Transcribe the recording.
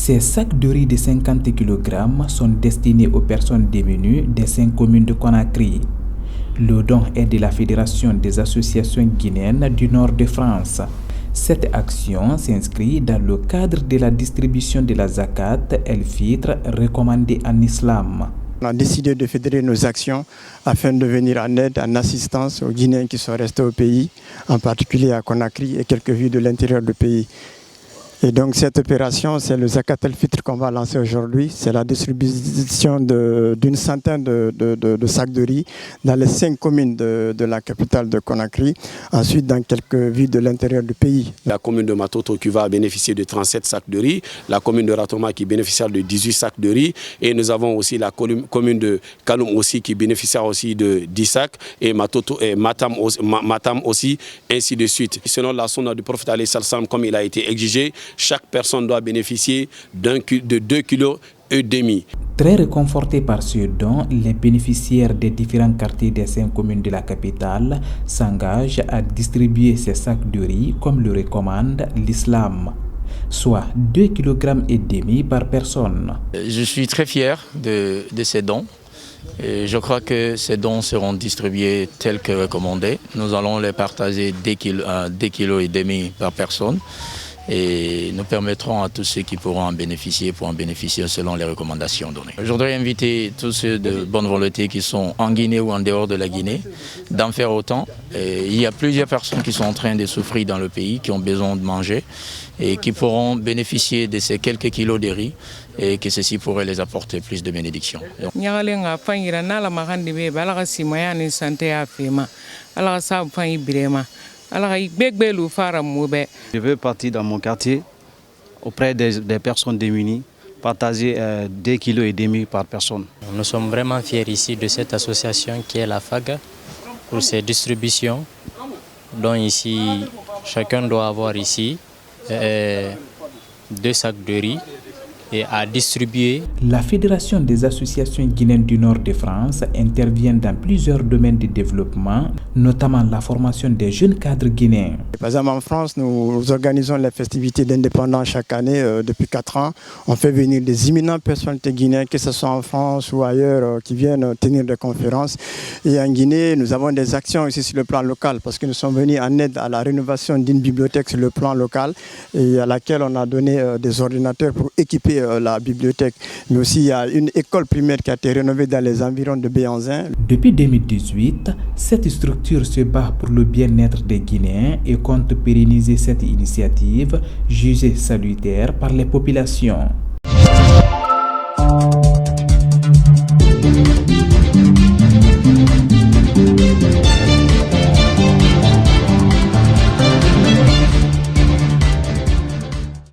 Ces sacs de riz de 50 kg sont destinés aux personnes démunies des 5 communes de Conakry. Le don est de la Fédération des associations guinéennes du nord de France. Cette action s'inscrit dans le cadre de la distribution de la zakat el-fitr recommandée en islam. On a décidé de fédérer nos actions afin de venir en aide, en assistance aux Guinéens qui sont restés au pays, en particulier à Conakry et quelques villes de l'intérieur du pays. Et donc cette opération, c'est le Zakat el-Fitr qu'on va lancer aujourd'hui. C'est la distribution d'une centaine de sacs de riz dans les 5 communes de la capitale de Conakry, ensuite dans quelques villes de l'intérieur du pays. La commune de Matoto qui va bénéficier de 37 sacs de riz, la commune de Ratoma qui bénéficiera de 18 sacs de riz, et nous avons aussi la commune de Kaloum aussi qui bénéficiera aussi de 10 sacs, et Matoto et Matam aussi, ainsi de suite. Selon la sunna du prophète alayhi salam, comme il a été exigé, chaque personne doit bénéficier de 2,5 kg. Très réconfortés par ce don, les bénéficiaires des différents quartiers des 5 communes de la capitale s'engagent à distribuer ces sacs de riz comme le recommande l'islam, soit 2,5 kg par personne. Je suis très fier de ces dons. Et je crois que ces dons seront distribués tels que recommandés. Nous allons les partager 2,5 kg par personne. Et nous permettrons à tous ceux qui pourront en bénéficier selon les recommandations données. Je voudrais inviter tous ceux de bonne volonté qui sont en Guinée ou en dehors de la Guinée d'en faire autant. Et il y a plusieurs personnes qui sont en train de souffrir dans le pays, qui ont besoin de manger et qui pourront bénéficier de ces quelques kilos de riz et que ceci pourrait les apporter plus de bénédictions. Je veux partir dans mon quartier auprès des personnes démunies, partager 2,5 kg par personne. Nous sommes vraiment fiers ici de cette association qui est la FAG pour ces distributions. Donc ici, chacun doit avoir ici 2 sacs de riz et à distribuer. La Fédération des associations guinéennes du nord de France intervient dans plusieurs domaines de développement, notamment la formation des jeunes cadres guinéens. Par exemple, en France, nous organisons les festivités d'indépendance chaque année depuis 4 ans. On fait venir des éminentes personnalités guinéennes, que ce soit en France ou ailleurs, qui viennent tenir des conférences. Et en Guinée, nous avons des actions aussi sur le plan local, parce que nous sommes venus en aide à la rénovation d'une bibliothèque sur le plan local, et à laquelle on a donné des ordinateurs pour équiper la bibliothèque. Mais aussi, il y a une école primaire qui a été rénovée dans les environs de Béanzin. Depuis 2018, cette structure se bat pour le bien-être des Guinéens et compte pérenniser cette initiative jugée salutaire par les populations.